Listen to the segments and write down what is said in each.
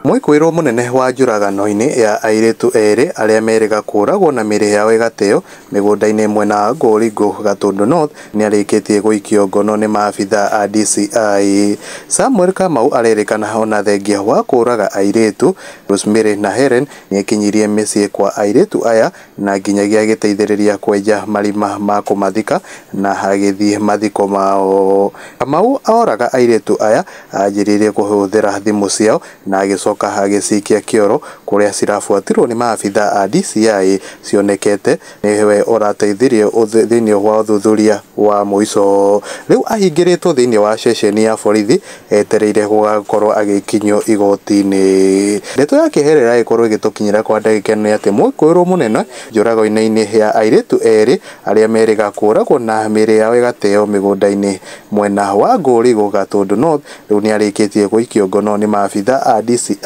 Mwikuiro munene wa njuragano-ini ya airitu eri aria merega kuragwo na miri yao igateo migunda-ini mwena wa Ngoringo Gatundu North ni arikitie guikio ngono ni maabitha a DCI. Samuel Kamau arerikana ona thengia wa kuraga airitu Rosemary na Helen ni ekinyirie micii kwa airitu aya na nginyagia agiteithiriria kwenja marima ma kumathika na agithie mathiko mao. Kamau oraga airitu aya anjiririe kuhuthira thimu ciao na agicoka agicikia kioro kuria cirafuatirwo ni maabitha a DCI cionekete niwe orateithirie thiini wa uthuthuria wa muico. Riu ahingiritwo thiini wa ceceni ya borithi etereire gugakorwo agikinyio igoti-ini. Ndeto ya kiherera ikorwo igitukinyira kwa ndagika ni ati mwikuirwo munene njurago-ini ya airitu eri aria meriga kuragwo na miri yao igateo migunda-ini mwena wa Ngoringo Gatundu North riu ni arikitie guikio ngono ni maabitha a DCI.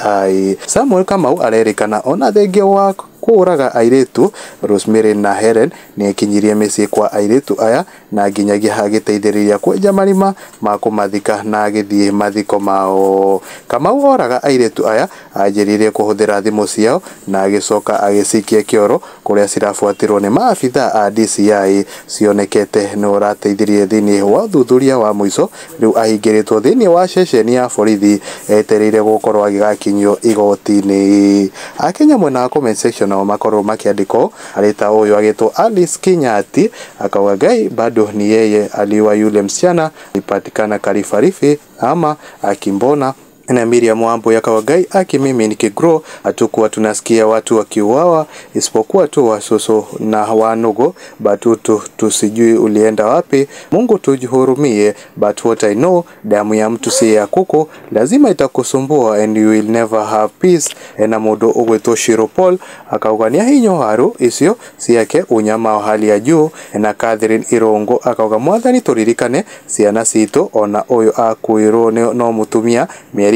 Samuel Kamau arerikana ona thengia wa kuraga airitu Rosemary na Helen ni ekinyirie micii kwa airitu aya na nginyagia agiteithiriria kwenja marima ma kumathika na agithie mathiko mao. Kamau oraga airitu aya anjiririe kuhuthira thimu ciao na agicoka agicikia kioro kuria cirafuatirwo ni maabitha a DCI cionekete ni urateithirie thiini wa uthuthuria wa muico. Riu ahingiritwo thiini wa ceceni ya borithi etereire gukorwo agigakinyio igoti-ini. Akenya mwena wa comment section nao makorwo makiandikwo arita uyu agitwo Alice Kinyati akauga Ngai bado ni yeye aliwa yule msichana ipatikana Kalifarifi ama akimbona na Miriam Wambo akawa Ngai mimi nikigrow hatukuwa tunasikia watu wakiuawa isipokuwa tu wasoso na wanogo batutu tusijui ulienda wapi. Mungu tujihurumie, but what I know damu ya mtu si ya kuku lazima itakusumbua and you will never have peace. Na mudo ugwetwo Shiropol akaugania hinyo haru icio ciake unyama wa hali ya juu. Na Catherine Irongo akauga mwathani turirikane ciana ciitu ona uyu akuirwo no mutumia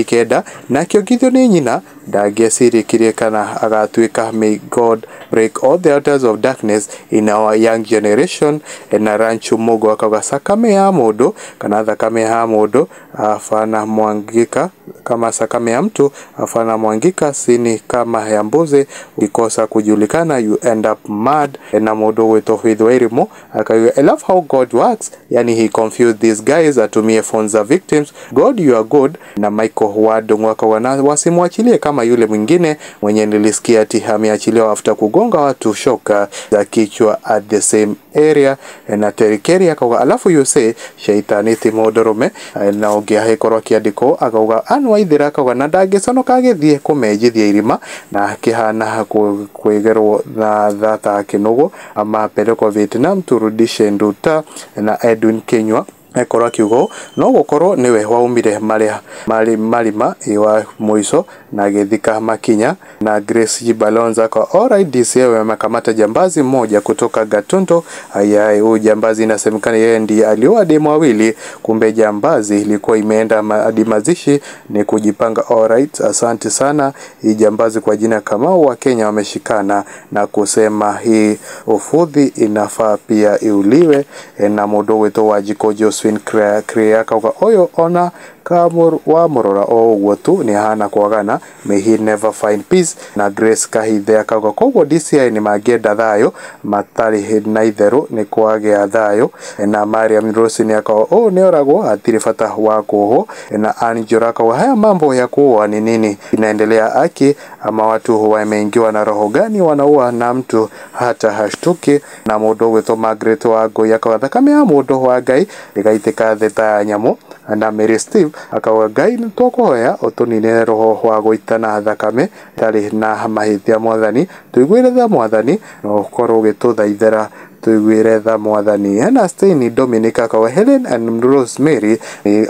kenda na kiogithio ni nyina ndangĩcirikirie kana agatuika. May God break all the altars of darkness in our young generation. Na Ranchu Mogo akauga sakame ya mundu kana thakame ya mundu afana mwangika kama sakame ya mtu afana mwangika sini kama ya mbuzi ukikosa kujulikana you end up mad. Na mundu wito Faith Wairimu akauga I love how God works, yani he confused these guys atumie phones za victims. God you are good. Na Michael Wadongo akawana wasimwachilie kama yule mwingine mwenye nilisikia ati ameachiliwa after kugonga watu shoka za kichwa at the same area na terikeri akauga alafu you say shaitani timodorome na ogia hekorwa kiandiko akauga anwaithira akauga na ndagiconoka agithie kumejithia irima na kihana kwegerwo na thata kinugo ama peleko Vietnam turudishe nduta. Na Edwin Kenywa ekora kiugo no gukorwo niwe waumire marima iwa muico na githika makinya. Na Grace Jibalonza kwa alright DCI wamekamata jambazi mmoja kutoka Gatundu. Ayai huyu jambazi inasemekana yeye ndiye alioa demu wawili, kumbe jambazi ilikuwa imeenda hadi mazishi ni kujipanga. Alright, asante sana. Hii jambazi kwa jina Kamau wa Kenya wameshikana na kusema hii ufudhi inafaa pia iuliwe. Na mudo wetu wa jiko Josee Gatutura oyo ona kamur wa murora o uguo ni hana kwagana may he never find peace. Na Grace Kahithe akauga koguo DCI ni magienda thayo matari na itheru ni kwagea thayo. Na Mariam Rose ni akauga ni oragwo atiri bata wa kuho. Na Angela akauga haya mambo ya kuua ni nini inaendelea aki ama watu wameingiwa na roho gani wanaua na mtu hata hashtuki. Na mundu gwitwo Margaret wa Ngui akauga thakame ya mundu wa Ngai igaitika theta ya nyamu. Na Mary Steve akauga Ngai nitwakuhoya utunine roho wa guitana thakame tari na mahithia mwathani tuigwire tha mwathani no ukorwo ugituthaithera tuigwire tha mwathani. Na Stein Dominic akauga Helen and Rosemary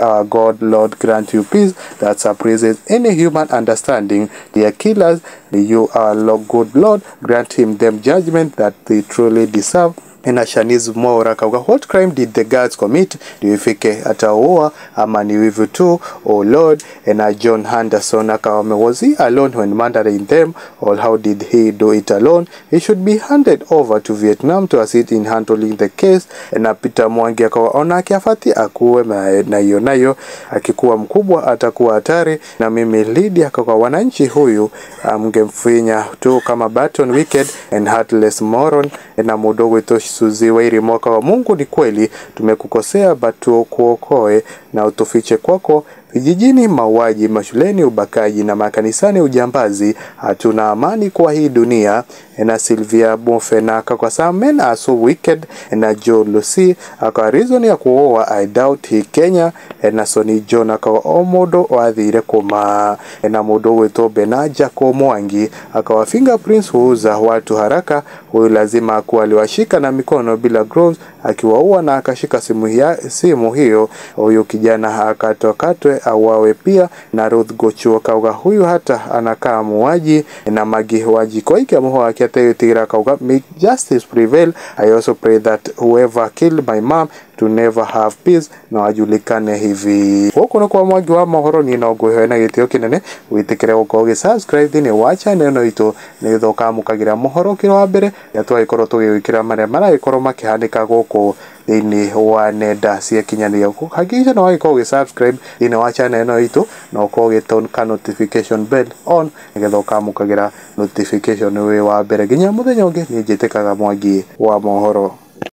our God Lord grant you peace that surpasses any human understanding. Their killers you are good Lord grant him them judgment that they truly deserve. na Shanice Mwaura kauga what crime did the guards commit niwifike ataoa ama ni wivu tu oh lord. Na John Henderson akawame was he alone when murdering them or how did he do it alone? He should be handed over to Vietnam to assist in handling the case. Na Peter Mwangi akawa onake afati akuwe na hiyo nayo akikuwa mkubwa atakuwa hatari. Na mimi Lydia akawa wananchi huyu mngemfinya tu kama Baton Wicked and Heartless Moron. Na mudogo wetu Suzi Wairi mwaka wa Mungu ni kweli tumekukosea batu kuokoe na utufiche kwako vijijini, mauaji, mashuleni, ubakaji na makanisani ujambazi, hatuna amani kwa hii dunia. Na Sylvia Bofena kwa some men are so wicked. Na Joe Lucy kwa reason ya kuoa I doubt he Kenya. Na Sony John kwa omodo wathire kuma. Na mudo wetu Benaja kwa Mwangi kwa fingerprints huuza watu haraka, huyu lazima akuwa aliwashika na mikono bila gloves akiwaua na akashika simu hiyo, huyu kijana akatokatwe awawe pia. Na Ruth Gochuo kauga huyu hata anakaa muaji. Na Magi waji kwa iki amuho akiate tira kauga make justice prevail. I also pray that whoever killed my mom to never have peace na wajulikane hivi. Huko kwa Mwagi wa Mohoro ni Ngongoyo na gitio kinene witikire uko subscribe thini wa channel no itu ni thoka mukagira Mohoro kiro wa mbere yatwa ikoro tugikira mara ikoro makihandika goko thini wa nenda cia kinyanĩria hakikisha no wagiko subscribe thini wa channel no itu no ko giton ka notification bell on nigetha ukamukagira notification we wa mbere ginya muthenya ungi ni njitikaga Mwagi wa Mohoro.